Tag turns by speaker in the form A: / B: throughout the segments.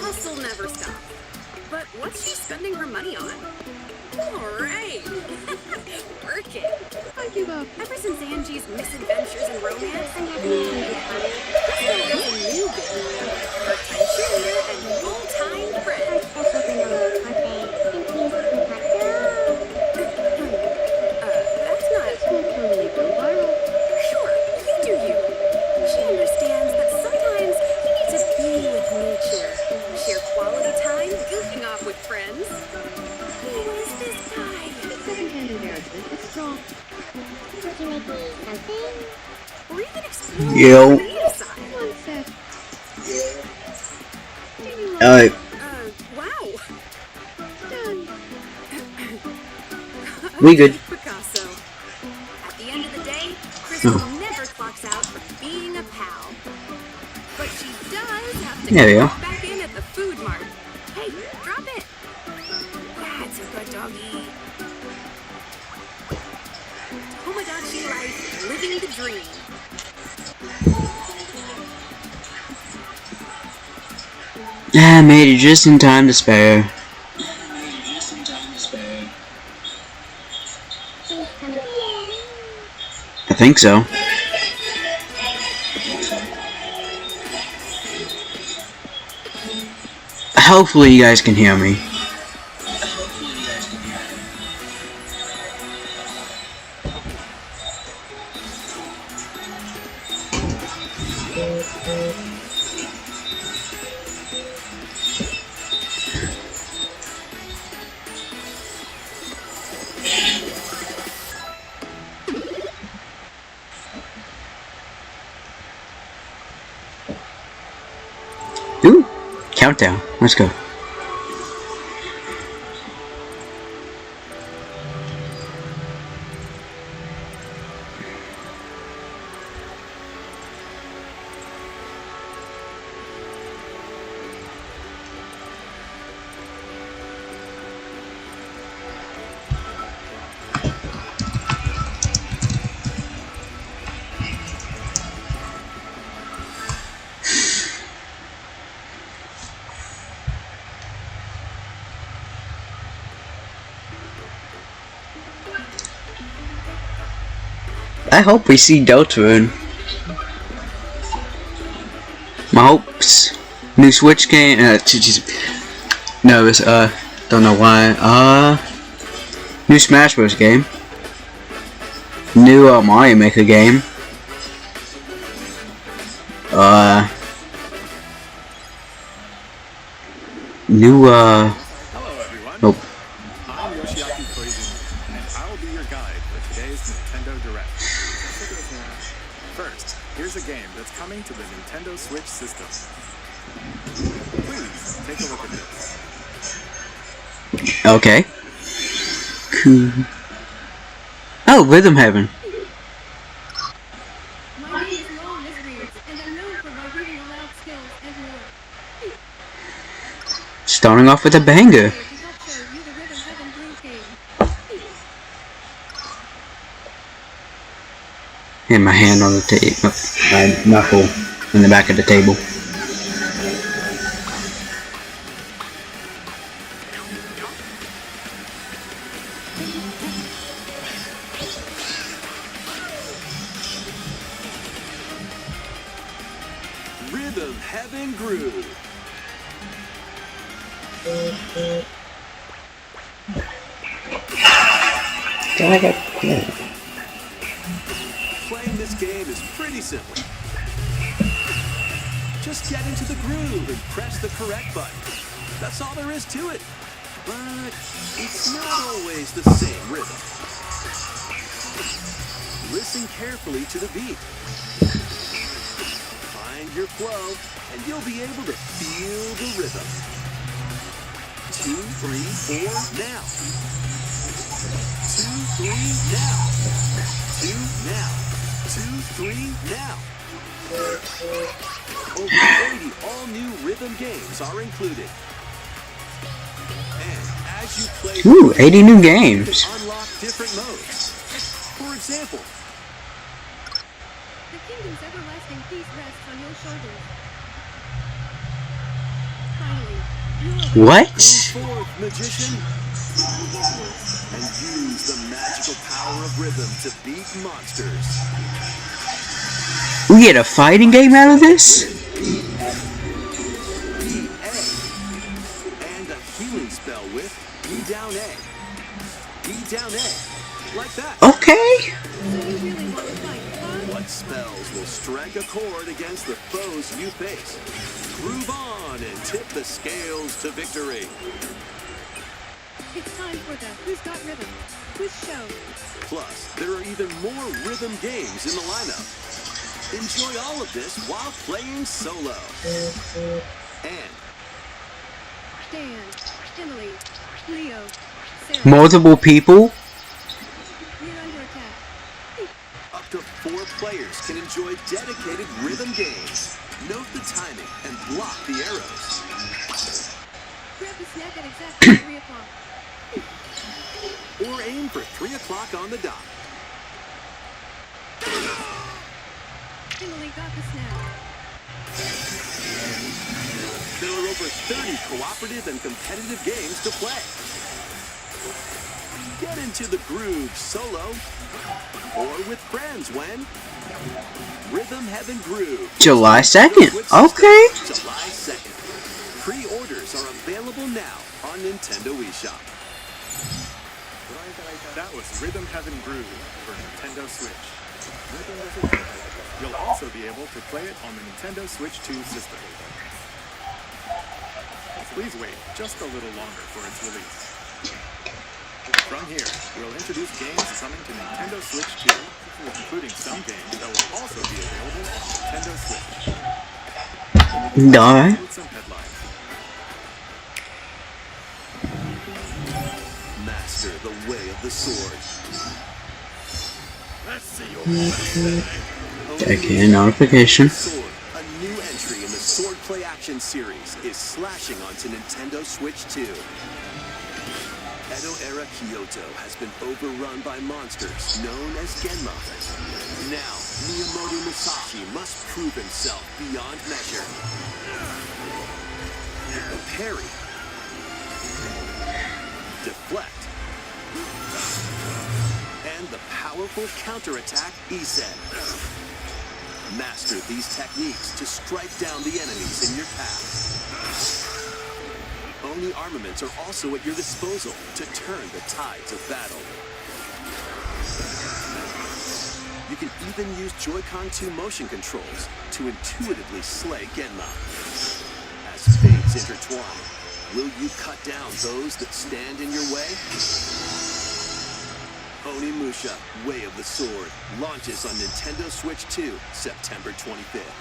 A: hustle never stops. But what's she spending her money on? Alright! Work it!
B: I give up.
A: Ever since Angie's misadventures and romance, Crystal is a new big part-time cheerleader and full-time friend. That's not...
B: This will totally go viral.
A: Sure, you do you. She understands that sometimes you need to be with nature. Share quality time goofing off with friends. Who is this guy?
B: Second-hand embarrassment is strong.
C: Would you make me something?
A: Or even explore
D: Yo.
A: the creative side.
B: One sec. Do you
D: Alright.
A: Wow.
B: done?
D: We good.
A: Picasso. At the end of the day, Crystal never clocks out from being a pal. But she does have to
D: There we go.
A: clock back in at the food mart. Hey, drop it. That's a good doggy. Tomodachi life, living the dream.
D: I made it just in time to spare. I think so. Hopefully you guys can hear me. Ooh, countdown. Let's go. I hope we see Deltarune. My hopes. New Switch game. No, it's don't know why. New Smash Bros. Game. New Mario Maker game. New
E: Hello everyone.
D: Nope.
E: I'm Yoshiaki Koizumi, and I will be your guide for today's Nintendo Direct. First, here's a game that's coming to the Nintendo Switch system. Please take a look at this.
D: Okay. Cool. Oh, Rhythm Heaven.
B: My name is Noel Misreads, and I'm known for my reading aloud skills and more.
D: Starting off with a banger.
B: To help show you the Rhythm Heaven Blues game.
D: And my hand on the table. My knuckle in the back of the table.
E: Rhythm Heaven Groove. Playing this game is pretty simple. Just get into the groove and press the correct button. That's all there is to it. But it's not always the same rhythm. Listen carefully to the beat. Find your flow, and you'll be able to feel the rhythm. 2, 3, 4, now. 2, 3, now. 2, now. 2, 3, now. Over 80 all-new rhythm games are included. And as you play,
D: Ooh, 80 new
E: you
D: games.
E: can unlock different modes. For example,
B: The kingdom's everlasting peace rests on your shoulders. Finally, you're awake.
D: What?
E: Go forth, magician, and use the magical power of rhythm to beat monsters.
D: We get a fighting game out of this?
E: B A, and a healing spell with B down A. B down A, like that.
D: Okay.
B: So you really want to fight, huh?
E: What spells will strike a chord against the foes you face? Groove on and tip the scales to victory.
B: It's time for the Who's Got Rhythm quiz show.
E: Plus, there are even more rhythm games in the lineup. Enjoy all of this while playing solo. And
B: Dan, Emily, Leo, Sarah.
D: Multiple people?
B: We're under attack.
E: up to 4 players can enjoy dedicated rhythm games. Note the timing and block the arrows.
B: Grab the snack at exactly 3 o'clock.
E: Or aim for 3 o'clock on the dot.
B: Emily got the snack.
E: There are over 30 cooperative and competitive games to play. Get into the groove solo or with friends when Rhythm Heaven Groove.
D: July 2nd. Okay.
E: July 2nd. Pre-orders are available now on Nintendo eShop.
F: That was Rhythm Heaven Groove for Nintendo Switch. You'll also be able to play it on the Nintendo Switch 2 system. Please wait just a little longer for its release. From here, we'll introduce games coming to Nintendo Switch 2, including some games that will also be available on Nintendo Switch.
D: Alright.
F: With some headlines.
E: Master the way of the sword.
F: Let's see your best.
D: Okay, notification.
E: Sword, a new entry in the Swordplay Action series, is slashing onto Nintendo Switch 2. Edo-era Kyoto has been overrun by monsters known as Genma. Now, Miyamoto Musashi must prove himself beyond measure. Parry. Deflect. And the powerful counterattack Isen. Master these techniques to strike down the enemies in your path. Oni armaments are also at your disposal to turn the tides of battle. You can even use Joy-Con 2 motion controls to intuitively slay Genma. As fates intertwine, will you cut down those that stand in your way? Onimusha, Way of the Sword, launches on Nintendo Switch 2, September 25th.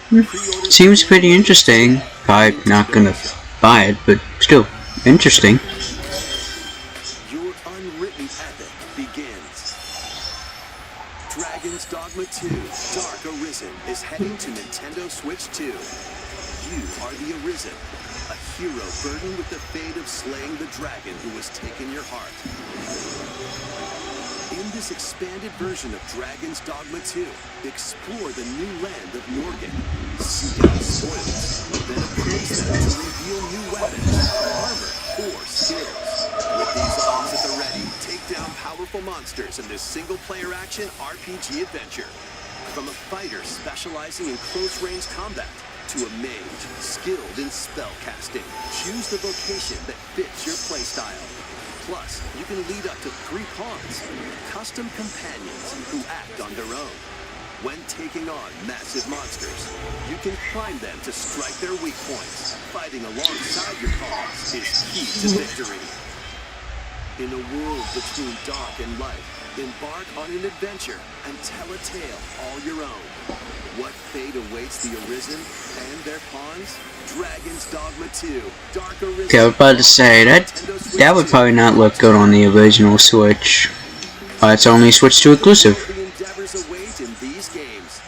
E: Pre-order
D: Seems pretty interesting. Probably not gonna buy it, but still interesting.
E: Your unwritten epic begins. Dragon's Dogma 2, Dark Arisen, is heading to Nintendo Switch 2. You are the Arisen, a hero burdened with the fate of slaying the dragon who has taken your heart. In this expanded version of Dragon's Dogma 2, explore the new land of Norgate, seek out spoilers, then appraise them to reveal new weapons, armor, or skills. With these arms at the ready, take down powerful monsters in this single-player action RPG adventure. From a fighter specializing in close-range combat to a mage skilled in spell casting, choose the vocation that fits your playstyle. Plus, you can lead up to 3 pawns, custom companions who act on their own. When taking on massive monsters, you can climb them to strike their weak points. Fighting alongside your pawns is key to victory. In a world between dark and light, embark on an adventure and tell a tale all your own. What fate awaits the Arisen and their pawns? Dragon's Dogma 2, Dark Arisen.
D: Okay, I was about to say that would probably not look good on the original Switch. It's only Switch 2 exclusive.
E: The endeavors await in these games.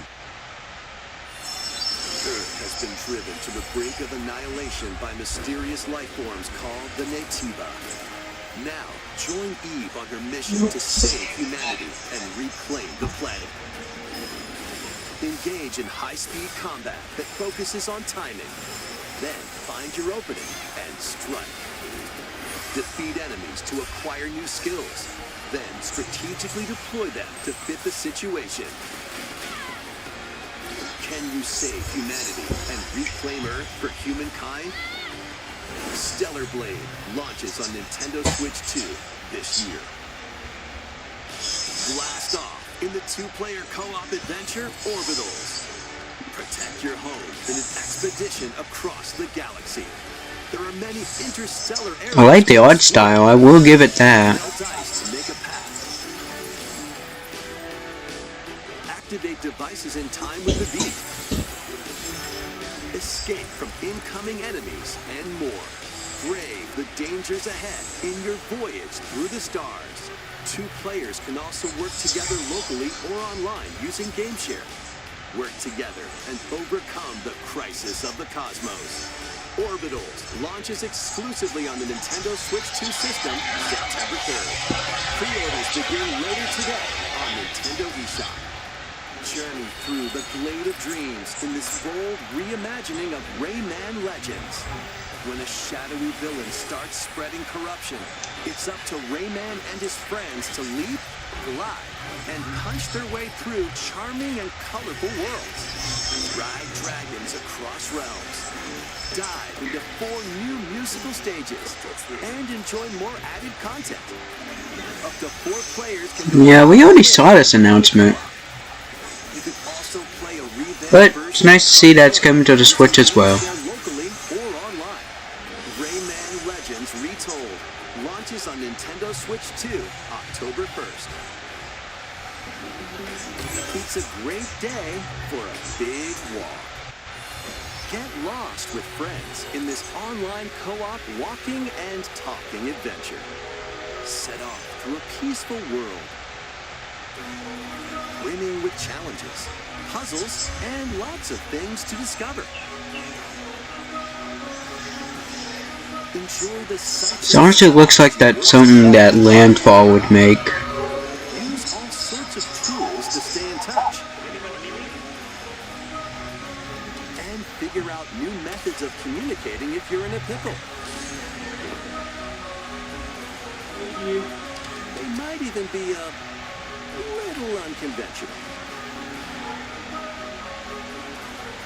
E: Earth has been driven to the brink of annihilation by mysterious life forms called the Nativa. Now, join Eve on her mission to save humanity and reclaim the planet. Engage in high-speed combat that focuses on timing. Then find your opening and strike. Defeat enemies to acquire new skills. Then strategically deploy them to fit the situation. Can you save humanity and reclaim Earth for humankind? Stellar Blade launches on Nintendo Switch 2 this year. Blast off in the two-player co-op adventure Orbitals. Protect your home in an expedition across the galaxy. There are many interstellar areas.
D: I like the art style, I will give it that.
E: Dice to make a path. Activate devices in time with the beat. Escape from incoming enemies and more. Brave the dangers ahead in your voyage through the stars. Two players can also work together locally or online using GameShare. Work together and overcome the crisis of the cosmos. Orbitals launches exclusively on the Nintendo Switch 2 system September 3rd. Pre-orders begin later today on Nintendo eShop. Journey through the Glade of Dreams in this bold reimagining of Rayman Legends. When a shadowy villain starts spreading corruption, it's up to Rayman and his friends to leap, glide, and punch their way through charming and colorful worlds. Ride dragons across realms. Dive into 4 new musical stages and enjoy more added content. Up to 4 players can
D: Yeah, we already saw this announcement.
E: You can also play a revamped
D: But
E: version
D: it's nice to see that it's coming to the Switch as well.
E: locally or online. Rayman Legends Retold launches on Nintendo Switch 2 October 1st. It's a great day for a big walk. Get lost with friends in this online co-op walking and talking adventure. Set off through a peaceful world, brimming with challenges, puzzles, and lots of things to discover. Enjoy the sights.
D: It honestly looks like that's something that Landfall would make.
E: Use all sorts of tools to stay in touch. And figure out new methods of communicating if you're in a pickle. They might even be a little unconventional.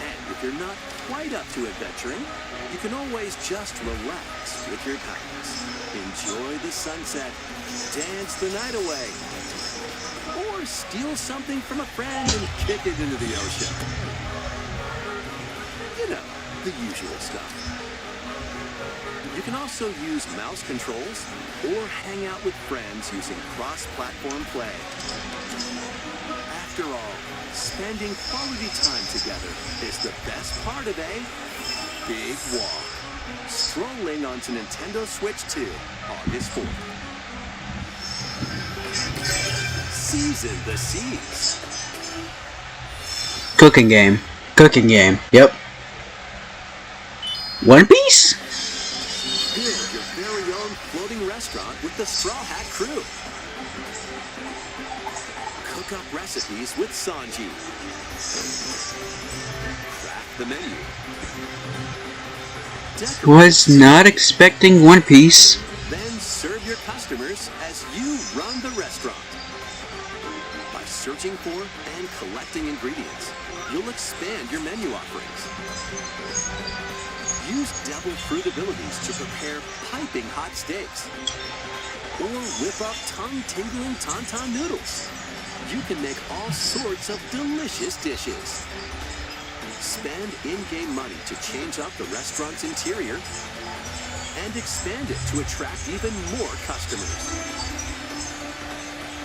E: And if you're not quite up to adventuring, you can always just relax with your pals. Enjoy the sunset, dance the night away, or steal something from a friend and kick it into the ocean. You know, the usual stuff. You can also use mouse controls or hang out with friends using cross-platform play. After all, spending quality time together is the best part of a big walk. Strolling onto Nintendo Switch 2, August 4th. Season the seas.
D: Cooking game. Cooking game. Yep. One Piece?
E: Build your very own floating restaurant with the Straw Hat Crew. Cook up recipes with Sanji. Craft the menu.
D: Was not expecting One Piece.
E: Then serve your customers as you run the restaurant. By searching for and collecting ingredients, you'll expand your menu offerings. Use devil fruit abilities to prepare piping hot steaks. Or whip up tongue-tingling tauntaun noodles. You can make all sorts of delicious dishes. Spend in-game money to change up the restaurant's interior and expand it to attract even more customers.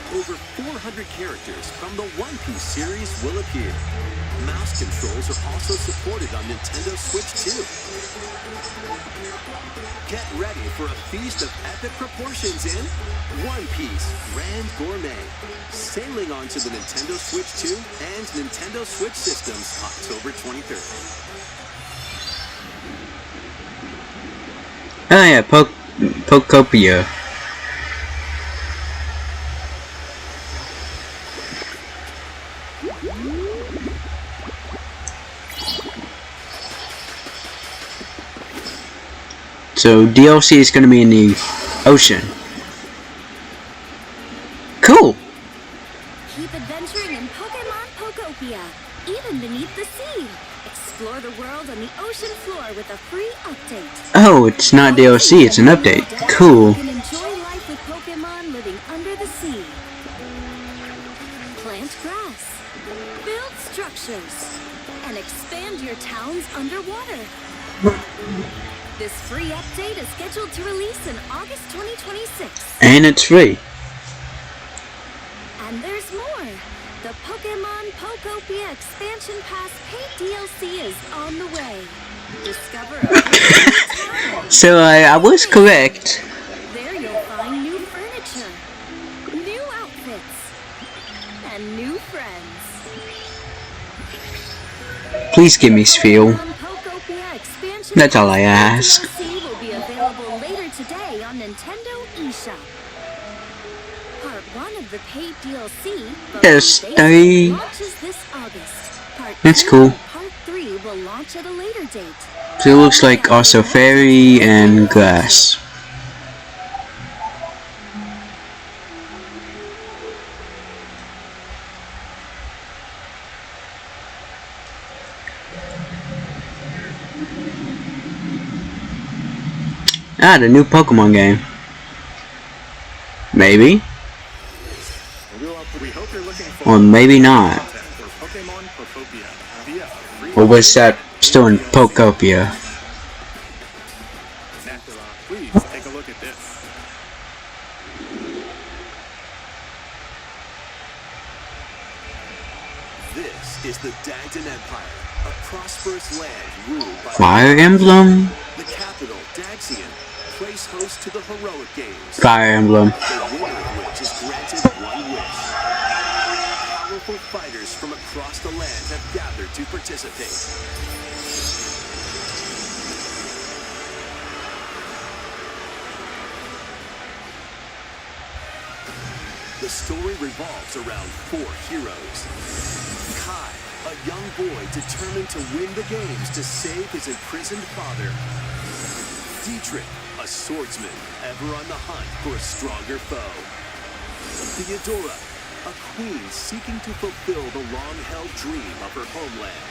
E: Over 400 characters from the One Piece series will appear. Mouse controls are also supported on Nintendo Switch 2. Get ready for a feast of epic proportions in One Piece Grand Gourmet. Sailing onto the Nintendo Switch 2 and Nintendo Switch systems October 23rd.
D: Oh yeah, Pokopia. So DLC is going to be in the ocean. Cool.
A: Keep adventuring in Pokemon Pokopia, even beneath the sea. Explore the world on the ocean floor with a free update.
D: Oh, it's not DLC, it's an update. Cool.
A: You can enjoy life with Pokemon living under the sea. Plant grass, build structures, and expand your towns underwater. This free update is scheduled to release in August 2026.
D: And it's free.
A: And there's more. The Pokemon Pokopia Expansion Pass paid DLC is on the way. Discover a new town.
D: So I was correct.
A: There you'll find new furniture, new outfits, and new friends.
D: Please give me Sphere.
A: Pokemon Pokopia Expansion
D: That's all I
A: Pass
D: ask.
A: DLC will be available later today on Nintendo eShop. Part 1 of the paid DLC,
D: Yes,
A: Basic, launches this August. Part
D: That's
A: 2
D: cool.
A: and Part 3 will launch at a later date.
D: So it looks like also fairy and grass. Ah, the new Pokemon game. Maybe.
F: We hope you're looking
D: Or
F: forward
D: maybe not.
F: to content for Pokemon Pokopia via a free
D: Or was that still in Pokopia?
F: Next, please take a look at this.
E: This is the Dagden Empire, a prosperous land ruled by
D: Fire Emblem?
E: the capital, Daxian, place host to the heroic games,
D: Fire Emblem.
E: the winner of which is granted one wish. Powerful fighters from across the land have gathered to participate. The story revolves around 4 heroes. Kai, a young boy determined to win the games to save his imprisoned father. Dietrich, a swordsman ever on the hunt for a stronger foe. Theodora, a queen seeking to fulfill the long-held dream of her homeland.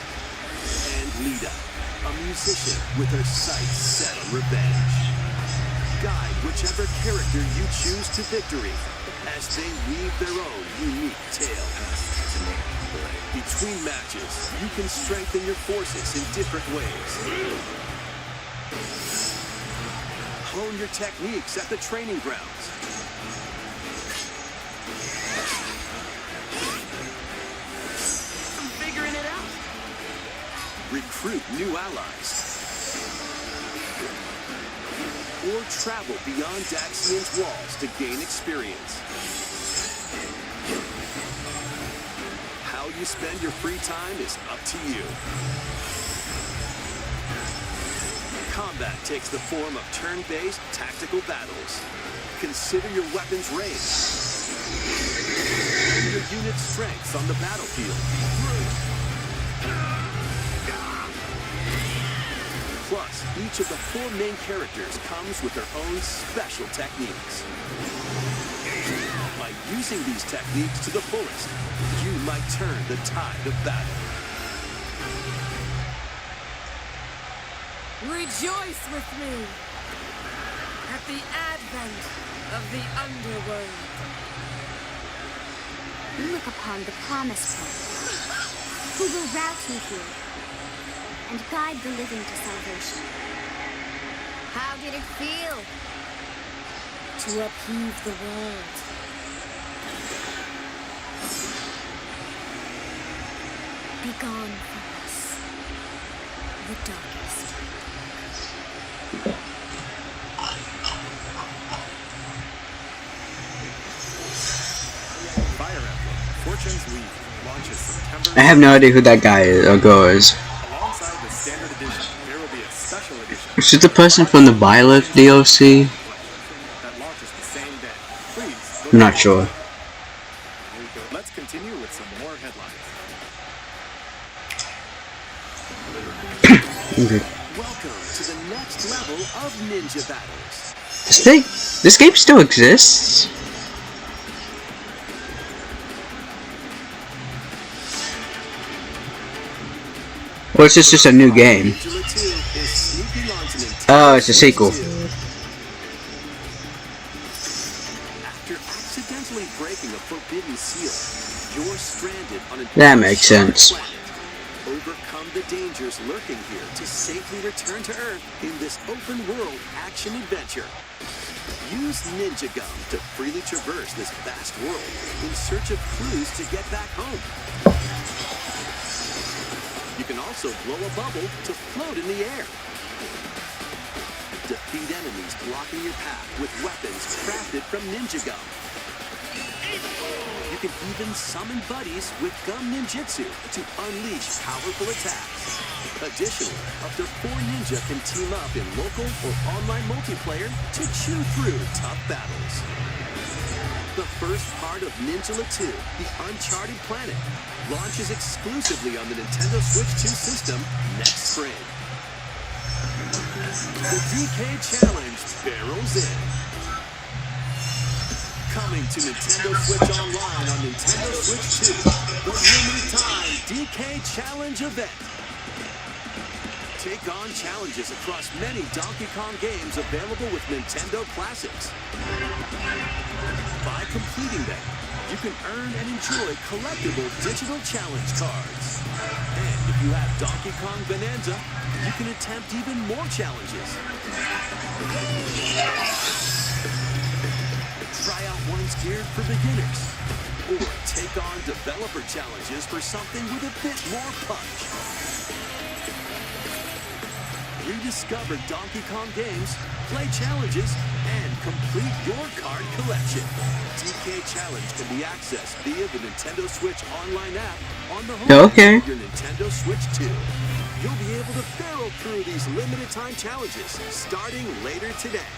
E: And Lita, a musician with her sights set on revenge. Guide whichever character you choose to victory as they weave their own unique tale. Between matches, you can strengthen your forces in different ways. Hone your techniques at the training grounds. I'm figuring it out. Recruit new allies. Or travel beyond Daxian's walls to gain experience. How you spend your free time is up to you. Combat takes the form of turn-based tactical battles. Consider your weapon's range. And your unit's strengths on the battlefield. Plus, each of the 4 main characters comes with their own special techniques. By using these techniques to the fullest, you might turn the tide of battle.
A: Rejoice with me at the advent of the underworld.
C: You look upon the promised one, who will rout you here and guide the living to salvation.
A: How did it feel to upheave the world?
C: Begone from us, the darkest.
F: Fire Emblem Fortune's Lead launches September.
D: I have no idea who that guy is or girl is.
F: Alongside the standard edition, there will be a special edition
D: Is it the person from the Byleth DLC?
F: that launches the same day. Please look
D: I'm not
F: forward
D: sure.
F: to it. Let's continue with some more headlines.
D: Okay.
E: Welcome to the next level of ninja battles.
D: This game still exists? Or is this just a new game? Oh, it's a sequel.
E: After accidentally breaking a forbidden seal, you're stranded on an
D: That makes sense.
E: planet. Overcome the dangers lurking here to safely return to Earth in this open-world action adventure. Use Ninja Gum to freely traverse this vast world in search of clues to get back home. You can also blow a bubble to float in the air. Defeat enemies blocking your path with weapons crafted from Ninja Gum. You can even summon buddies with Gum Ninjutsu to unleash powerful attacks. Additionally, up to 4 ninja can team up in local or online multiplayer to chew through tough battles. The first part of Ninja 2, The Uncharted Planet, launches exclusively on the Nintendo Switch 2 system next spring. The DK Challenge barrels in. Coming to Nintendo Switch Online on Nintendo Switch 2, the limited time DK Challenge event. Take on challenges across many Donkey Kong games available with Nintendo Classics. By completing them, you can earn and enjoy collectible digital challenge cards. And if you have Donkey Kong Bonanza, you can attempt even more challenges. Try out ones geared for beginners. Or take on developer challenges for something with a bit more punch. Rediscover Donkey Kong games, play challenges, and complete your card collection. DK Challenge can be accessed via the Nintendo Switch Online app on the home
D: Okay.
E: of your Nintendo Switch 2. You'll be able to barrel through these limited time challenges starting later today.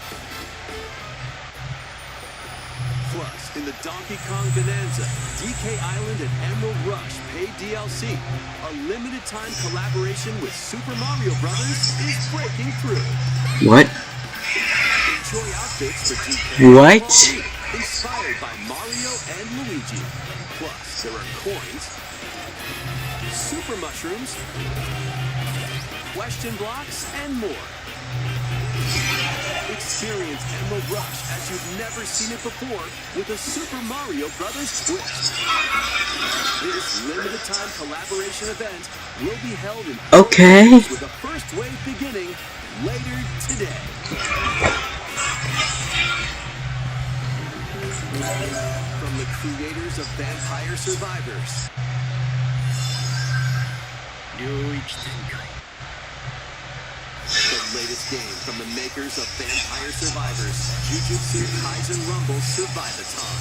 E: Plus, in the Donkey Kong Bonanza, DK Island and Emerald Rush paid DLC, a limited time collaboration with Super Mario Brothers is breaking through.
D: What?
E: Enjoy outfits for DK
D: What?
E: inspired by Mario and Luigi. Plus, there are coins, super mushrooms, question blocks, and more. Experience Emerald Rush as you've never seen it before with a Super Mario Brothers twist. This limited time collaboration event will be held in
D: Okay.
E: with the first wave beginning later today. From the creators of Vampire Survivors, the latest game from the makers of Vampire Survivors, Jujutsu Kaisen Rumble Survivathon,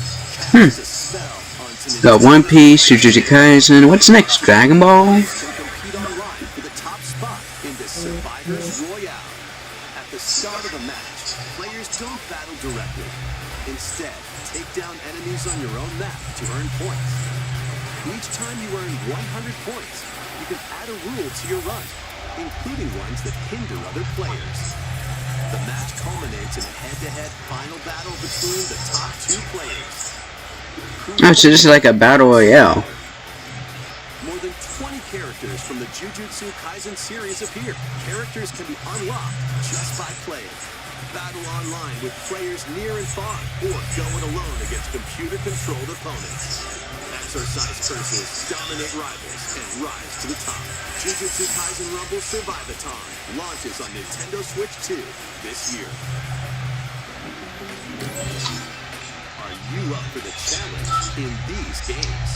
E: casts a spell onto
D: Got One Piece, Jujutsu Kaisen. What's next? Dragon Ball?
E: can compete online for the top spot in the Survivors Royale. At the start of a match, players don't battle directly. Instead, take down enemies on your own map to earn points. Each time you earn 100 points, you can add a rule to your run, including ones that hinder other players. The match culminates in a head-to-head final battle between the top 2 players.
D: Oh, so this is like a battle royale.
E: More than 20 characters from the Jujutsu Kaisen series appear. Characters can be unlocked just by playing. Battle online with players near and far, or go it alone against computer-controlled opponents. Exorcise curses, dominate rivals, and rise to the top. Jujutsu Kaisen Rumble Survivathon launches on Nintendo Switch 2 this year. Are you up for the challenge in these games?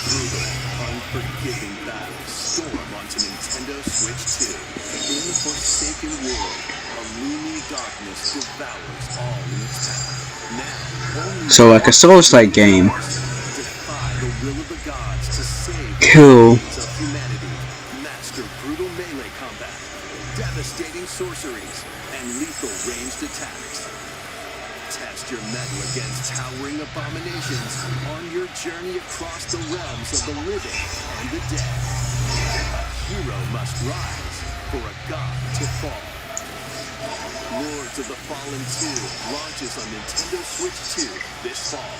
E: Brutal, unforgiving battles storm onto Nintendo Switch 2. In the Forsaken World, a looming darkness devours all in its path. Now, only
D: So like a Souls-like game.
E: defy the will of the gods to save
D: Cool.
E: the needs of humanity. Master brutal melee combat, devastating sorceries, and lethal ranged attacks. Test your mettle against towering abominations on your journey across the realms of the living and the dead. A hero must rise, for a god to fall. Lords of the Fallen 2 launches on Nintendo Switch 2 this fall.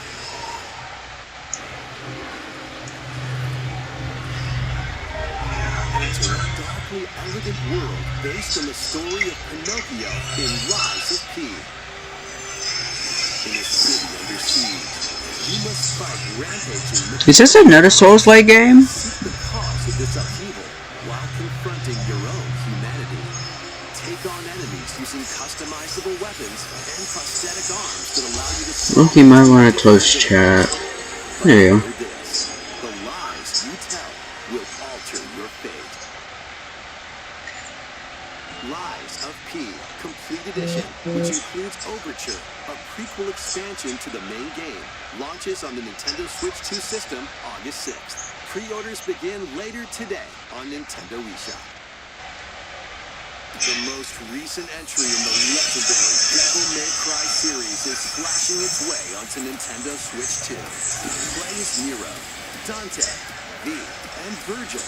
E: Enter a darkly elegant world based on the story of Pinocchio in Lies of P. In a city under siege, you must fight rampaging.
D: Is this another Souls-like game?
E: Seek the cause of this upheaval while confronting your own humanity. Take on enemies using customizable weapons and prosthetic arms that allow you to.
D: Well, you might want to close chat. There you go.
E: The lies you tell will alter your fate. Lies of P Complete Edition, which includes Overture, a prequel expansion to the main game, launches on the Nintendo Switch 2 system August 6th. Pre-orders begin later today on Nintendo eShop. The most recent entry in the legendary Devil May Cry series is slashing its way onto Nintendo Switch 2. Play as Nero, Dante, V, and Virgil,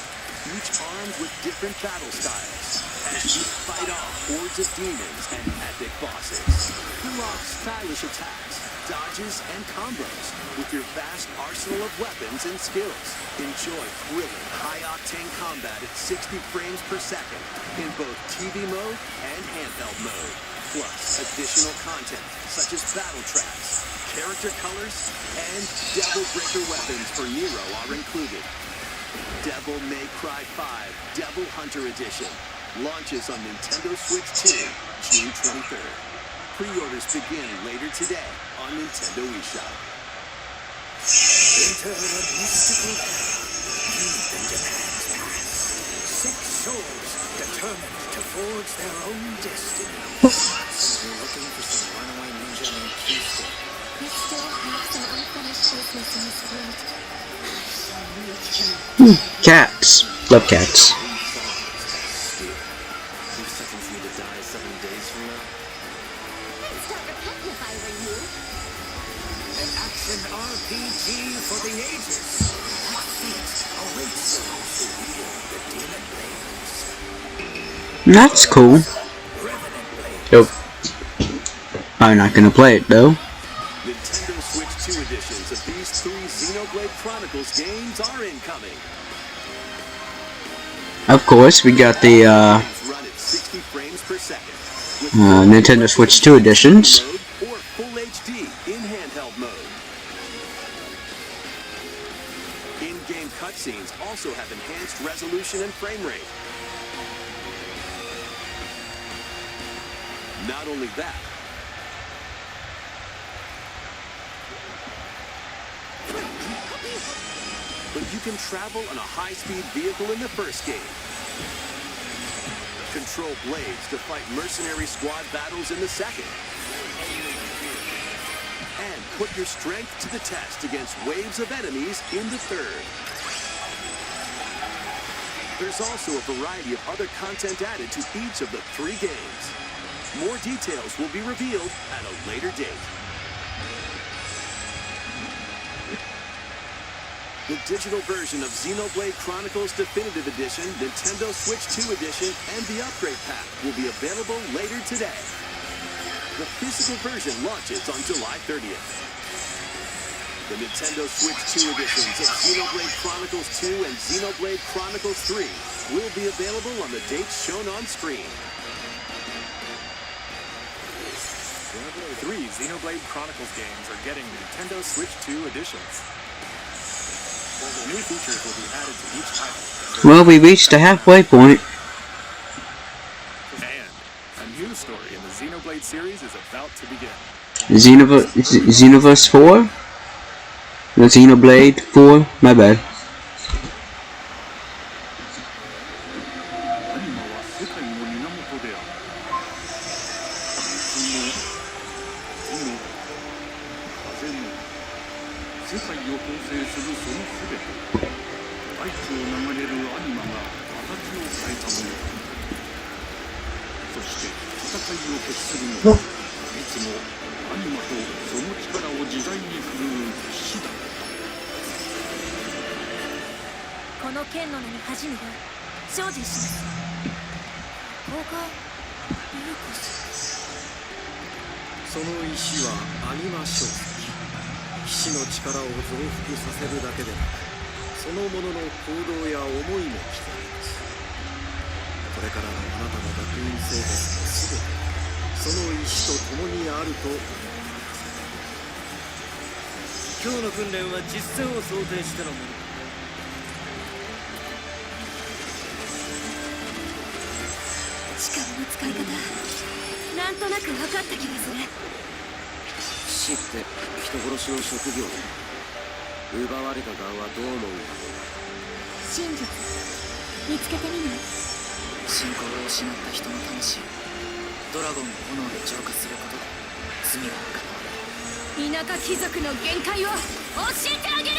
E: each armed with different battle styles, as you fight off hordes of demons and epic bosses. Pull off stylish attacks, dodges, and combos with your vast arsenal of weapons and skills. Enjoy thrilling, high-octane combat at 60 frames per second in both TV mode and handheld mode. Plus, additional content such as battle tracks, character colors, and Devil Breaker weapons for Nero are included. Devil May Cry 5 Devil Hunter Edition launches on Nintendo Switch 2 June 23rd. Pre-orders begin later today on Nintendo eShop. Enter a mystical era deep in Japan's past. 6 souls determined to forge their own destiny. You're looking for some runaway ninja named Kisto.
C: He still has some unfinished business in his world. I shall meet him.
D: Cats. Love cats.
E: We've sentenced you to die 7 days from now.
C: I'd start repenting if I were you.
E: An action RPG for the ages. What fate awaits those who wield the demon blades?
D: That's cool.
E: Revenant blades.
D: Nope. I'm not gonna play it though.
E: Nintendo Switch 2 editions of these 3 Xenoblade Chronicles games are incoming.
D: Of course, we got the
E: Run at 60 frames per second. With
D: Nintendo Switch 2 editions.
E: mode or full HD in handheld mode. In-game cutscenes also have enhanced resolution and frame rate. Not only that, but you can travel on a high-speed vehicle in the first game. Control blades to fight mercenary squad battles in the second. And put your strength to the test against waves of enemies in the third. There's also a variety of other content added to each of the 3 games. More details will be revealed at a later date. The digital version of Xenoblade Chronicles Definitive Edition, Nintendo Switch 2 Edition, and the Upgrade Pack will be available later today. The physical version launches on July 30th. The Nintendo Switch 2 editions of Xenoblade Chronicles 2 and Xenoblade Chronicles 3 will be available on the dates shown on screen.
F: 3 Xenoblade Chronicles games are getting Nintendo Switch 2 editions. New features will be added to each title.
D: Well, we reached the halfway point.
F: And a new story in the Xenoblade series is about to begin.
D: Xenoverse 4? No, Xenoblade 4? My bad.
E: その石はアニマ小石。騎士の力を増幅させるだけでなく、そのものの行動や思いも刻みます。これからのあなたの学院生活の全て、その石と共にあると思います。今日の訓練は実戦を想定してのもの。
A: 力の使い方、なんとなく分かった気がする。
E: 騎士って人殺しの職業で、奪われた側はどう思うんだ。
C: 真実見つけてみない？
G: 信仰を失った人の魂をドラゴンの炎で浄化することで罪が
A: 田舎貴族の限界を教えてあげる。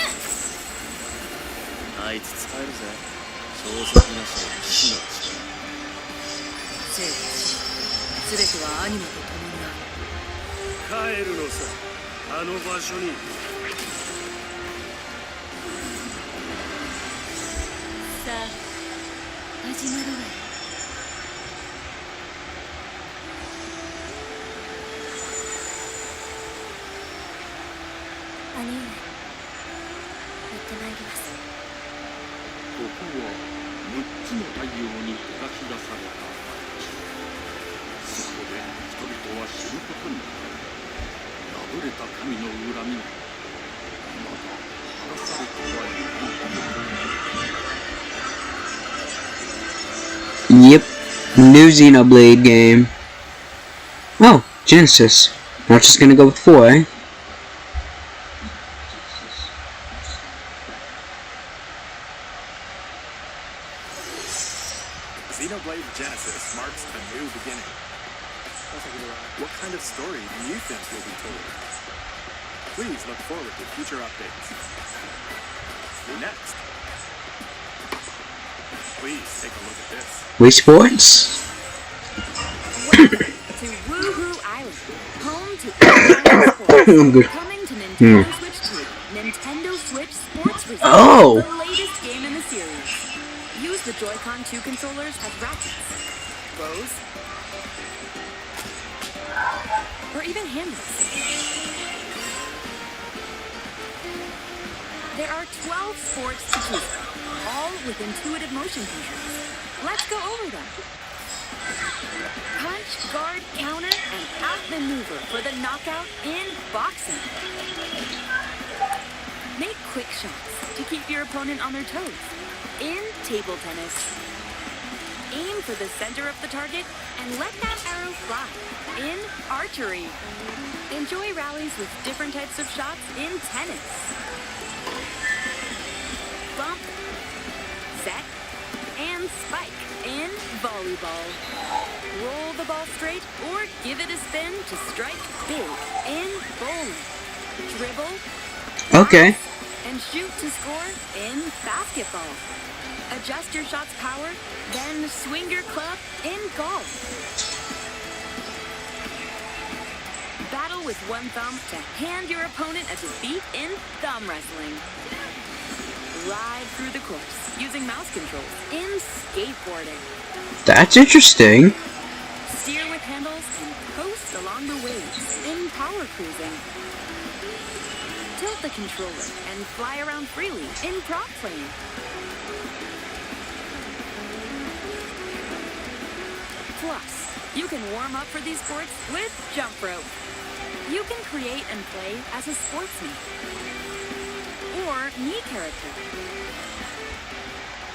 E: あいつ使えるぜ。小石なしの騎士の力。
A: 生物全てはアニマと共にある。
E: 帰るのさ、あの場所に。
A: さあ始まるわよ。
C: 兄上、行ってまいります。
H: ここは6つの太陽に照らし出された街。そこで人々は死ぬことになる。破れた神の恨みがまだ晴らされてはいない。
D: Yep. New Xenoblade game. Oh, Genesis. Not just gonna go with 4, eh?
F: Xenoblade Genesis marks a new beginning. What kind of story do you think will be told? Please look forward to future updates. Next, please take a look at this.
D: Wii Sports?
A: Welcome to Woohoo Island, home to online sports.
D: I'm good.
A: Coming to Nintendo Switch 2, Nintendo Switch Sports Resort,
D: Oh!
A: the latest game in the series. Use the Joy-Con 2 controllers as ratchets, bows, or even handles. There are 12 sports to choose from, all with intuitive motion controls. Let's go over them. Punch, guard, counter, and outmaneuver for the knockout in boxing. Make quick shots to keep your opponent on their toes. In table tennis, aim for the center of the target and let that arrow fly. In archery, enjoy rallies with different types of shots in tennis. Bump, set, and spike in volleyball. Roll the ball straight or give it a spin to strike big in bowling. Dribble,
D: Okay.
A: and shoot to score in basketball. Adjust your shot's power, then swing your club in golf. Battle with one thumb to hand your opponent a defeat in thumb wrestling. Ride through the course using mouse controls in skateboarding.
D: That's interesting.
A: Steer with handles and coast along the waves in power cruising. Tilt the controller and fly around freely in prop playing. Plus, you can warm up for these sports with jump rope. You can create and play as a sportsman or me character.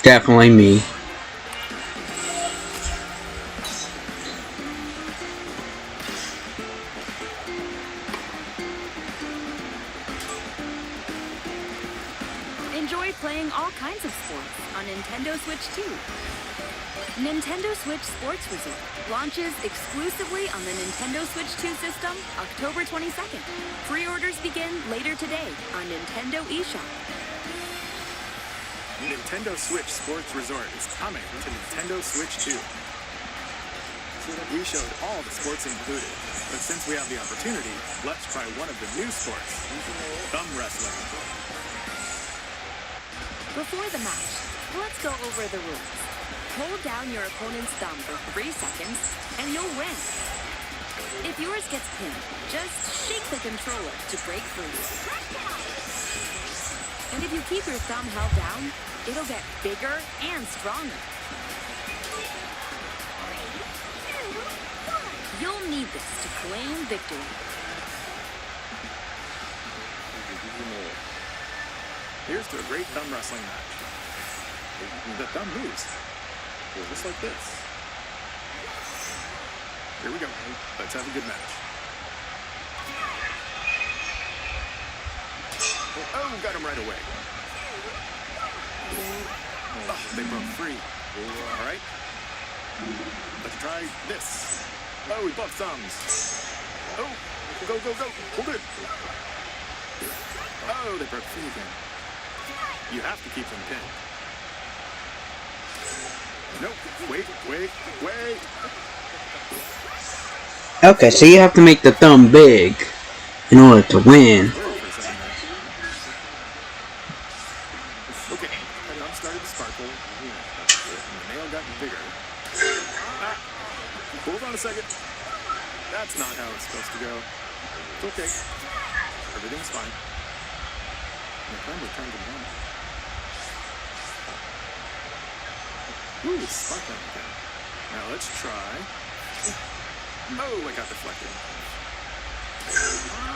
D: Definitely me.
A: Enjoy playing all kinds of sports on Nintendo Switch 2. Nintendo Switch Sports Resort launches exclusively on the Nintendo Switch 2 system October 22nd. Pre-orders begin later today on Nintendo eShop.
F: Nintendo Switch Sports Resort is coming to Nintendo Switch 2. We showed all the sports included, but since we have the opportunity, let's try one of the new sports, thumb wrestling.
A: Before the match, let's go over the rules. Hold down your opponent's thumb for 3 seconds, and you'll win. If yours gets pinned, just shake the controller to break free. And if you keep your thumb held down, it'll get bigger and stronger. You'll need this to claim victory.
F: Here's to a great thumb wrestling match. The thumb moves. Just like this. Here we go. Let's have a good match. Oh, got him right away. Oh, they broke free. All right. Let's try this. Oh, we bumped thumbs. Oh, go, go, go. Hold it. Oh, they broke free again. You have to keep them pinned. Nope. Wait, wait, wait.
D: Okay, so you have to make the thumb big in order to win.
F: Okay, the thumb started to sparkle. And the nail got bigger. Ah, hold on a second. That's not how it's supposed to go. It's okay. Everything's fine. The thumb was trying to run. Ooh, it's sparkling again. Now let's try. Oh, I got deflected.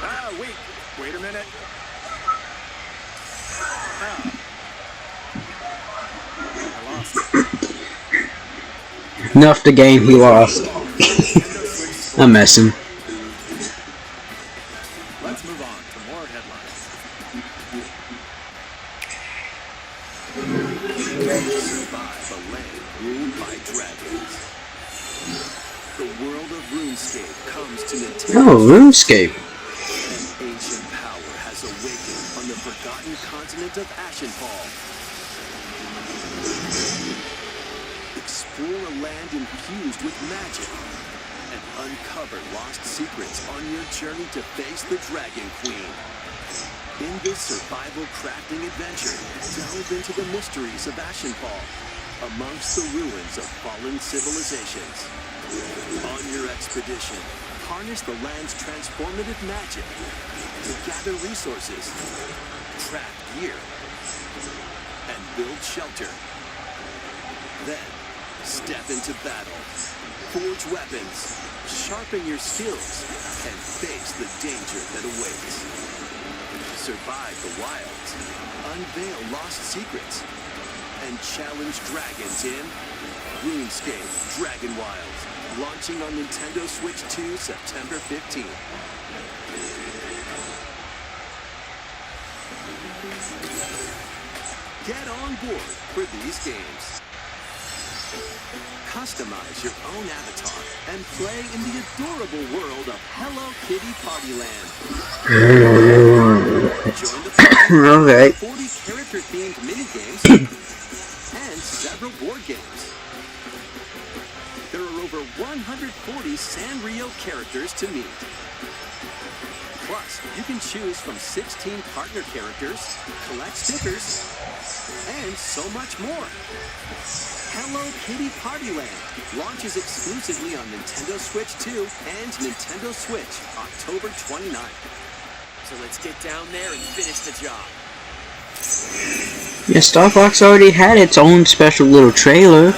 F: Ah, wait a minute. Ah. I lost.
D: Enough the game, he lost. I'm messing.
F: Let's move on to more headlines.
E: Survive a land ruled by dragons. The world of RuneScape comes to Nintendo.
D: Oh, RuneScape.
E: An ancient power has awakened on the forgotten continent of Ashenfall. Explore a land infused with magic and uncover lost secrets on your journey to face the Dragon Queen. In this survival crafting adventure, delve into the mysteries of Ashenfall, amongst the ruins of fallen civilizations. On your expedition, harness the land's transformative magic to gather resources, craft gear, and build shelter. Then, step into battle, forge weapons, sharpen your skills, and face the danger that awaits. Survive the wilds, unveil lost secrets, and challenge dragons in RuneScape Dragon Wilds, launching on Nintendo Switch 2 September 15th. Get on board for these games. Customize your own avatar and play in the adorable world of Hello Kitty Partyland. Join the party
D: Okay.
E: with 40 character-themed minigames and several board games. There are over 140 Sanrio characters to meet. Plus, you can choose from 16 partner characters, collect stickers, and so much more. Hello Kitty Partyland launches exclusively on Nintendo Switch 2 and Nintendo Switch October 29th.
G: So let's get down there and finish the job.
D: Yeah, Star Fox already had its own special little trailer.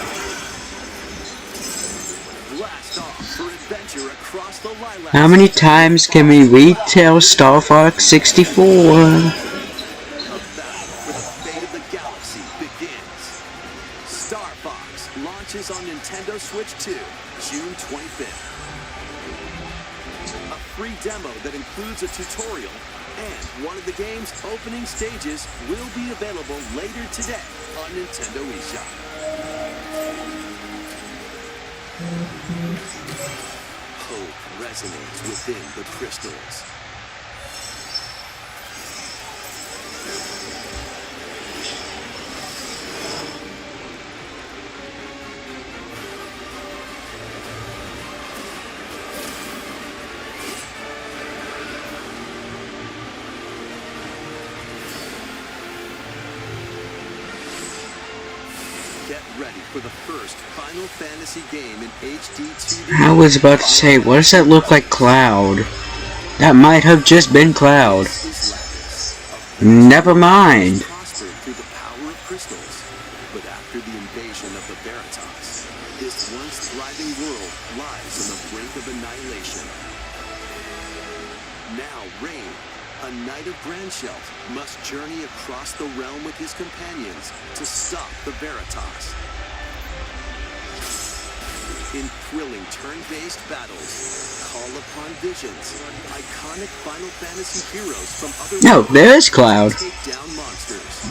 E: Blast off for adventure across the lilac.
D: How many times can we retell Star Fox 64?
E: A battle for the fate of the galaxy begins. Star Fox launches on Nintendo Switch 2, June 25th. A free demo that includes a tutorial and one of the game's opening stages will be available later today on Nintendo eShop. Hope resonates within the crystals. Get ready for the first Final Fantasy game in HD 2D.
D: I was about to say, what does that look like Cloud? That might have just been Cloud. Never mind.
E: Prospered through the power of crystals, but after the invasion of the Veritas, this once thriving world lies on the brink of annihilation. Now Rain, a knight of Grandshelt, must journey across the realm with his companions to stop the Veritas. In thrilling turn-based battles, call upon visions, iconic Final Fantasy heroes from other
D: No, there is Cloud.
E: take down monsters.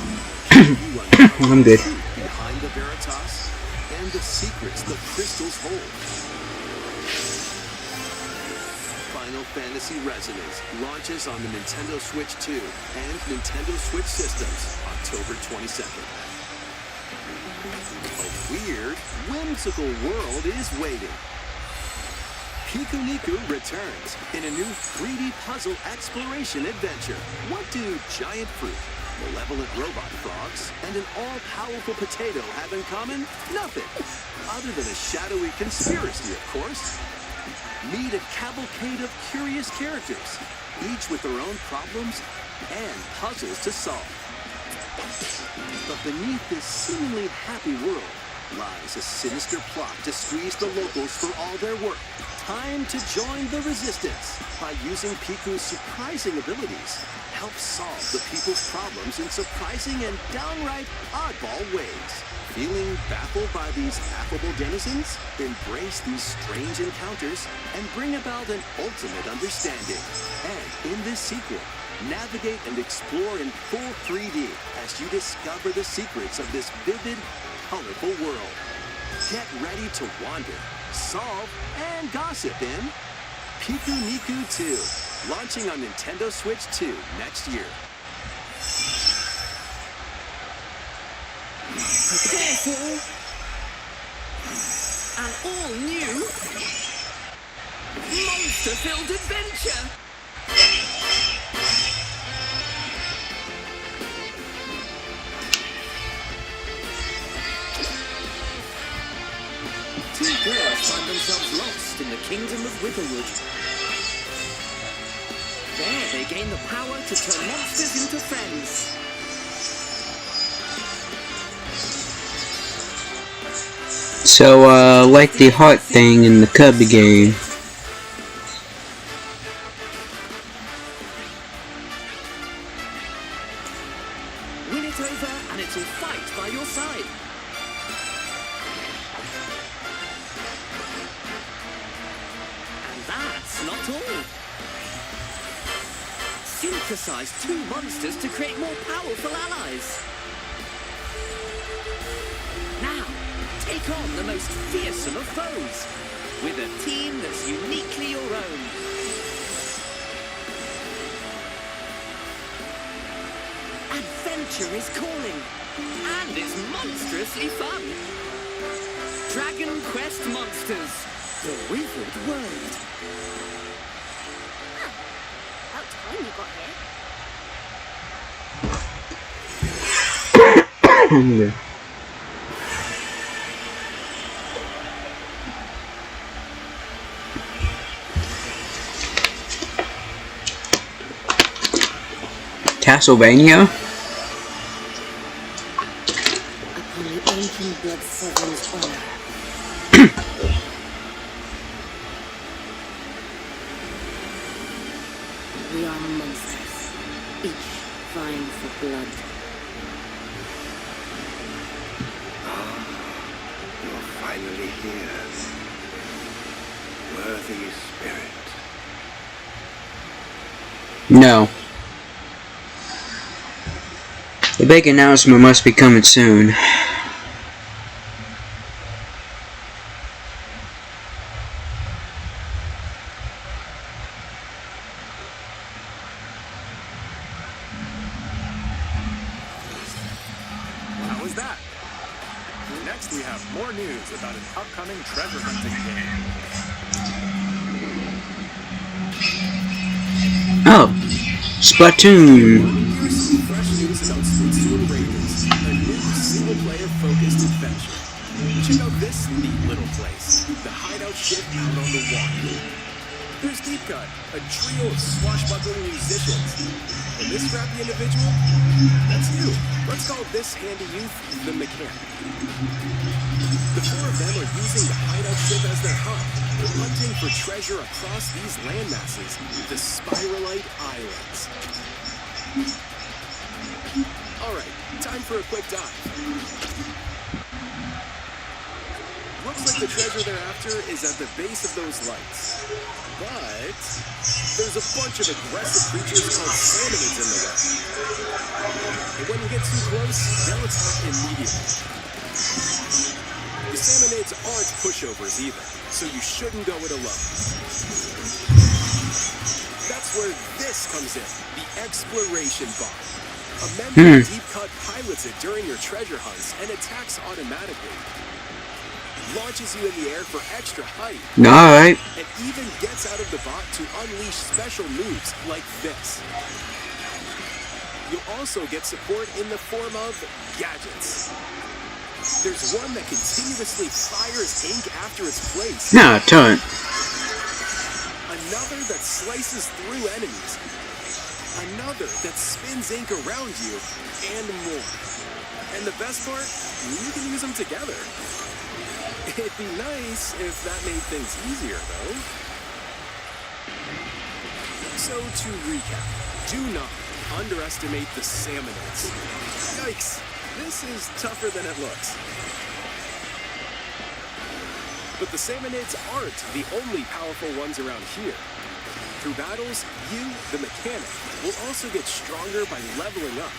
E: You uncover
D: I'm good.
E: the truth behind the Veritas and the secrets the crystals hold. Final Fantasy Resonance launches on the Nintendo Switch 2 and Nintendo Switch systems October 22nd. A weird, whimsical world is waiting. Pikuniku returns in a new 3D puzzle exploration adventure. What do giant fruit, malevolent robot frogs, and an all-powerful potato have in common? Nothing. Other than a shadowy conspiracy, of course. Meet a cavalcade of curious characters, each with their own problems and puzzles to solve. But beneath this seemingly happy world lies a sinister plot to squeeze the locals for all their work. Time to join the resistance by using Piku's surprising abilities. Help solve the people's problems in surprising and downright oddball ways. Feeling baffled by these affable denizens? Embrace these strange encounters and bring about an ultimate understanding. And in this sequel, navigate and explore in full 3D as you discover the secrets of this vivid, colorful world. Get ready to wander, solve, and gossip in Pikuniku 2, launching on Nintendo Switch 2 next year.
G: Prepare for an all-new monster-filled adventure. Two girls find themselves lost in the kingdom of Witherwood. There they gain the power to turn monsters into friends.
D: So, like the heart thing in the Cubby game.
G: Win it over and it'll fight by your side. And that's not all. Synthesize two monsters to create more powerful allies. Now, take on the most fearsome of foes with a team that's uniquely your own. Adventure is calling, and it's monstrously fun. Dragon Quest Monsters, the Withered World.
C: About time you got here.
D: Castlevania?
C: Upon the ancient blood sovereign's honor. We are monsters, each vying for blood.
I: You're finally here. Worthy spirit.
D: No. The big announcement must be coming soon.
F: How was that? Next, we have more news about an upcoming treasure hunting game.
D: Oh, Splatoon.
E: Fresh news about Splatoon Ravens, a new single-player focused adventure. check out this neat little place. The hideout ship out on the water. There's Deep Cut, a trio of swashbuckling musicians. And this scrappy individual? That's you. Let's call this handy youth the mechanic. The four of them are using the hideout ship as their hub, hunting for treasure across these landmasses, the Spiralite Islands. Alright, time for a quick dive. Looks like the treasure they're after is at the base of those lights. But there's a bunch of aggressive creatures called salmonids in the way. And when you get too close, they'll attack immediately. The salmonids aren't pushovers either, so you shouldn't go it alone. That's where this comes in, the exploration bar. A member of Deep Cut pilots it during your treasure hunts and attacks automatically. Launches you in the air for extra height.
D: Alright.
E: And even gets out of the bot to unleash special moves like this. You'll also get support in the form of gadgets. There's one that continuously fires ink after its place.
D: No, turn.
E: Another that slices through enemies. Another that spins ink around you, and more. And the best part, you can use them together. It'd be nice if that made things easier, though. So to recap, do not underestimate the salmonids. Yikes, this is tougher than it looks. But the salmonids aren't the only powerful ones around here. Through battles, you, the mechanic, will also get stronger by leveling up.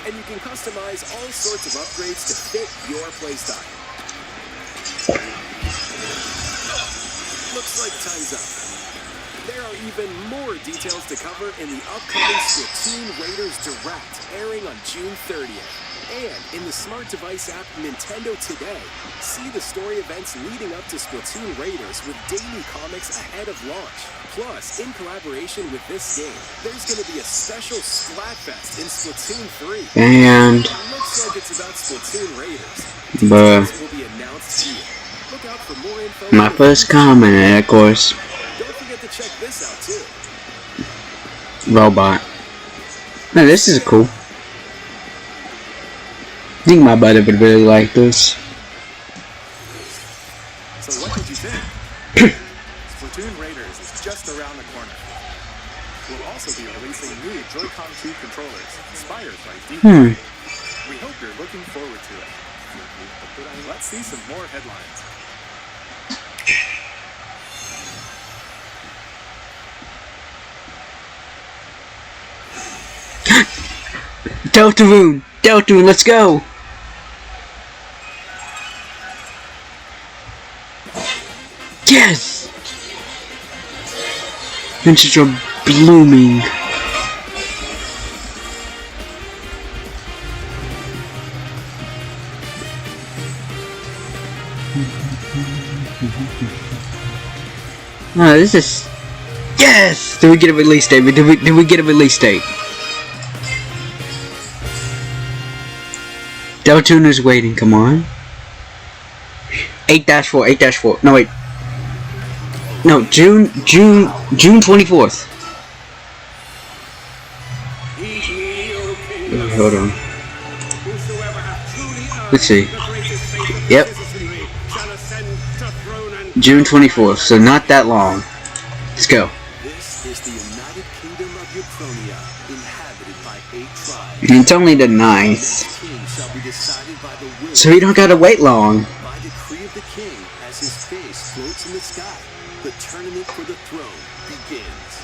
E: And you can customize all sorts of upgrades to fit your playstyle. Looks like time's up. There are even more details to cover in the upcoming Splatoon Raiders Direct, airing on June 30th. And in the smart device app Nintendo Today, see the story events leading up to Splatoon Raiders with daily comics ahead of launch. Plus, in collaboration with this game, there's going to be a special Splatfest in Splatoon 3.
D: And
E: Looks like it's about Splatoon Raiders.
D: Bruh.
E: Details will be announced here. Look out for more info.
D: My first comment, of course.
E: Don't forget to check this out too.
D: Robot. Now this is cool. I think my buddy would really like this.
F: So what did you think? Splatoon Raiders is just around the corner. We'll also be releasing new Joy-Con 2 controllers inspired by Deep Cut. We hope you're looking forward to it. Let's see some more headlines.
D: Deltarune! Deltarune, let's go! Yes! Vintage are blooming. Oh, this is... Yes! Did we get a release date? Did we get a release date? Deltarune is waiting, come on. 8-4, 8-4. No, wait. No, June 24th. Wait, hold on. Let's see. Yep. June 24th, so not that long. Let's go.
E: This is the United Kingdom of Uchronia, inhabited by 8 tribes.
D: It's only the 9th.
E: King shall be decided by the will.
D: So we don't gotta wait long.
E: By decree of the king, as his face floats in the sky, the tournament for the throne begins.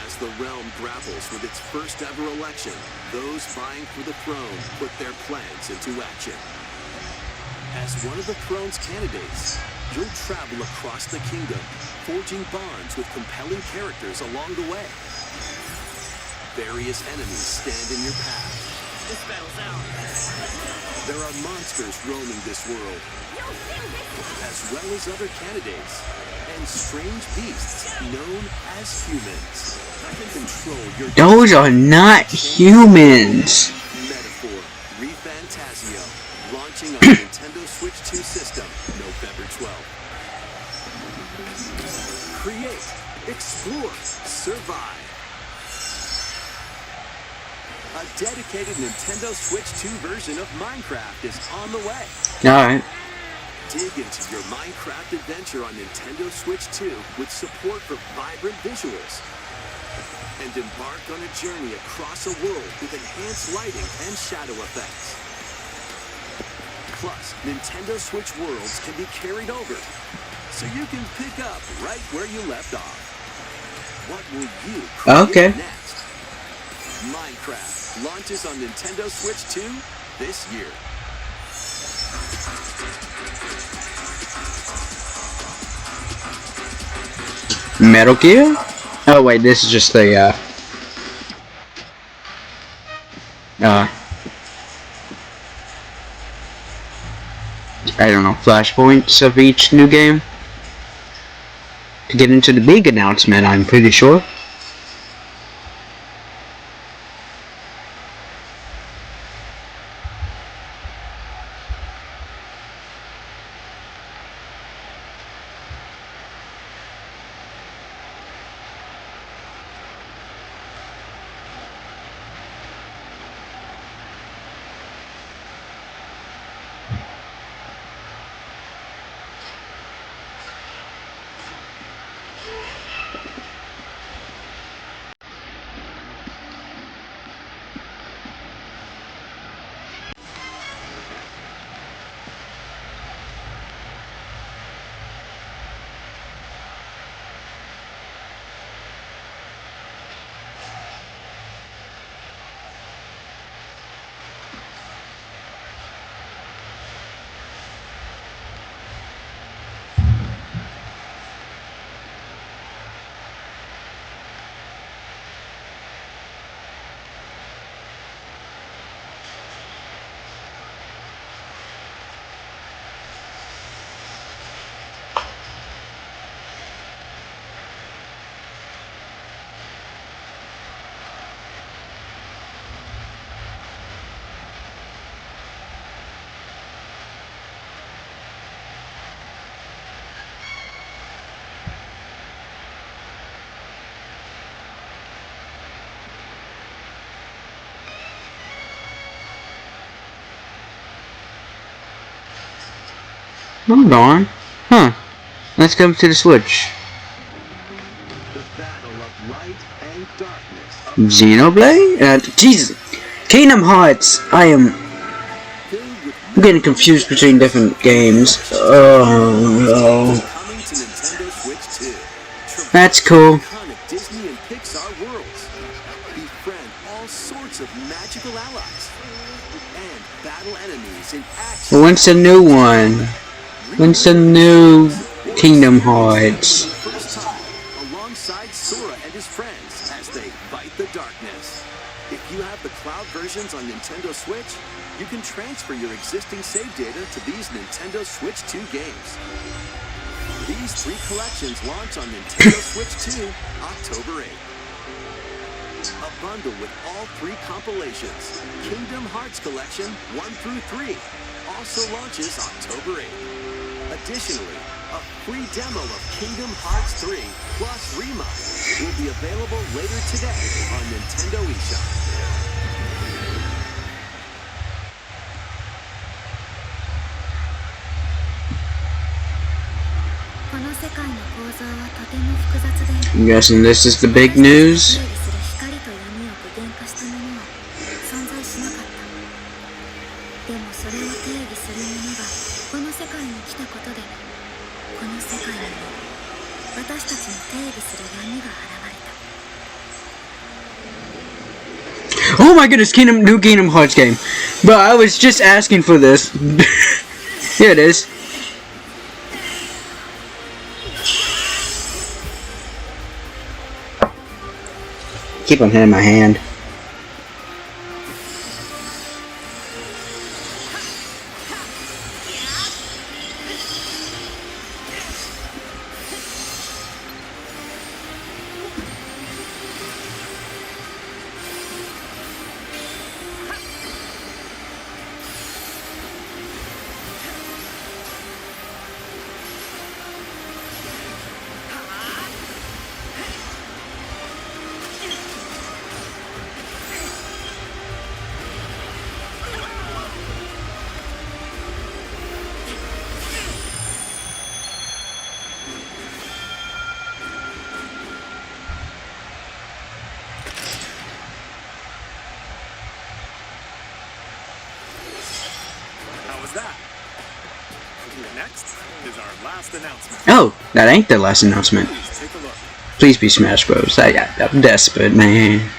E: As the realm grapples with its first ever election, those vying for the throne put their plans into action. As one of the throne's candidates, you'll travel across the kingdom, forging bonds with compelling characters along the way. Various enemies stand in your path.
A: This battle's ours.
E: There are monsters roaming this world, as well as other candidates, and strange beasts known as humans. Control your
D: Those are not humans.
E: Metaphor, Re-Fantasio, launching on Nintendo Switch Switch 2 system, November 12th. Create, explore, survive. A dedicated Nintendo Switch 2 version of Minecraft is on the way.
D: Alright.
E: Dig into your Minecraft adventure on Nintendo Switch 2 with support for vibrant visuals. And embark on a journey across a world with enhanced lighting and shadow effects. Plus, Nintendo Switch worlds can be carried over, so you can pick up right where you left off. What will you create next? Minecraft launches on Nintendo Switch 2 this year.
D: Metal Gear? Oh wait, this is just the I don't know, flashpoints of each new game. To get into the big announcement, I'm pretty sure. Hold on. Huh. Let's come to the Switch.
E: The battle of light and darkness.
D: Xenoblade? Jesus. Kingdom Hearts! I'm getting confused between different games. Oh
E: Coming to Nintendo Switch 2.
D: no. That's cool.
E: Iconic Disney and Pixar worlds. Befriend all sorts of magical allies. And battle enemies in action.
D: When's the new one? When's the new Kingdom Hearts?
E: First time, alongside Sora and his friends as they fight the darkness. If you have the cloud versions on Nintendo Switch, you can transfer your existing save data to these Nintendo Switch 2 games. These 3 collections launch on Nintendo Switch 2 October 8th. A bundle with all 3 compilations, Kingdom Hearts Collection 1 through 3, also launches October 8th. Additionally, a free demo of Kingdom Hearts 3 plus Remind will be available later today on Nintendo eShop.
D: I'm guessing this is the big news. Oh my goodness, new Kingdom Hearts game. Bro, I was just asking for this. Here it is. Keep on hitting my hand.
F: Next is our last announcement.
D: Oh, that ain't the last announcement.
F: Please take a look.
D: Please be Smash Bros. I'm desperate, man.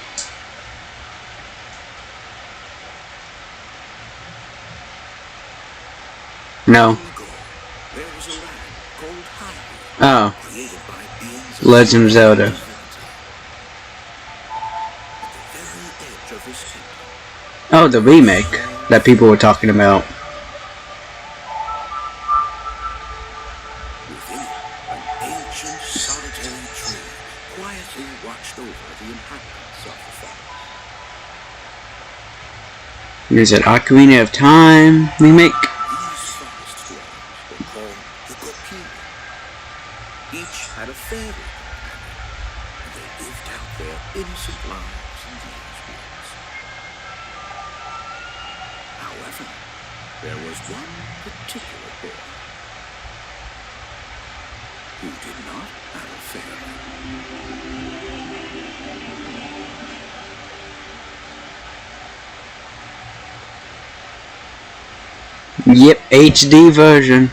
D: No.
I: There was a land called Hyrule,
D: Oh.
I: created by beings
D: Legend of Zelda.
I: at the very edge of his kingdom.
D: Oh, the remake that people were talking about.
I: Within it, an ancient solitary tree quietly watched over the inhabitants of the forest.
D: Is it Ocarina of Time remake?
I: These forest dwellers were called the Gopini. Each had a fairy companion, and they lived out their innocent lives in these woods. However, there was one particular boy who did not have a fairy.
D: Yep, HD version.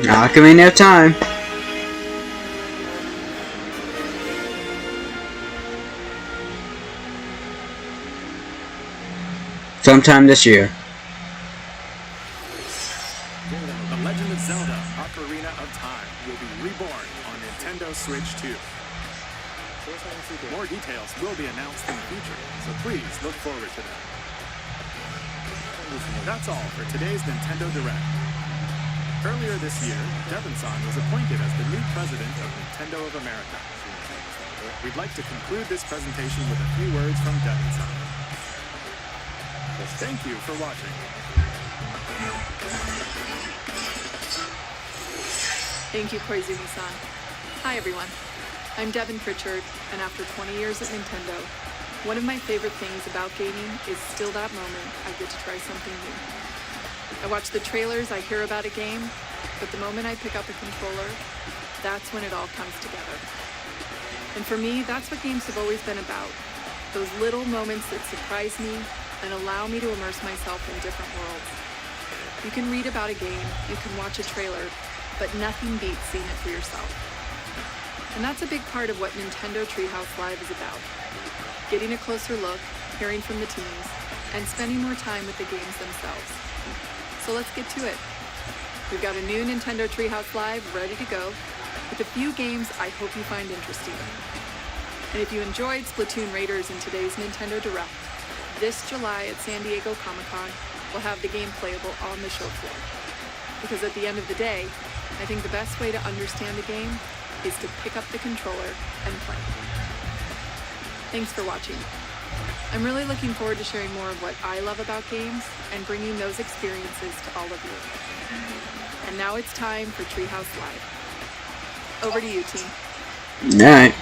D: Ocarina of Time. Sometime this year.
F: The Legend of Zelda: Ocarina of Time will be reborn on Nintendo Switch 2. More details will be announced in the future, so please look forward to them. That's all for today's Nintendo Direct. Earlier this year, Devon-san was appointed as the new president of Nintendo of America. We'd like to conclude this presentation with a few words from Devon-san. Thank you for watching.
J: Thank you, Koizumi-san. Hi, everyone. I'm Devin Pritchard, and after 20 years at Nintendo, one of my favorite things about gaming is still that moment I get to try something new. I watch the trailers, I hear about a game, but the moment I pick up a controller, that's when it all comes together. And for me, that's what games have always been about. Those little moments that surprise me and allow me to immerse myself in different worlds. You can read about a game, you can watch a trailer, but nothing beats seeing it for yourself. And that's a big part of what Nintendo Treehouse Live is about. Getting a closer look, hearing from the teams, and spending more time with the games themselves. So let's get to it. We've got a new Nintendo Treehouse Live ready to go, with a few games I hope you find interesting. And if you enjoyed Splatoon Raiders in today's Nintendo Direct, this July at San Diego Comic-Con, we'll have the game playable on the show floor. Because at the end of the day, I think the best way to understand a game is to pick up the controller and play. Thanks for watching. I'm really looking forward to sharing more of what I love about games and bringing those experiences to all of you. And now it's time for Treehouse Live. Over to you, team.
D: Alright.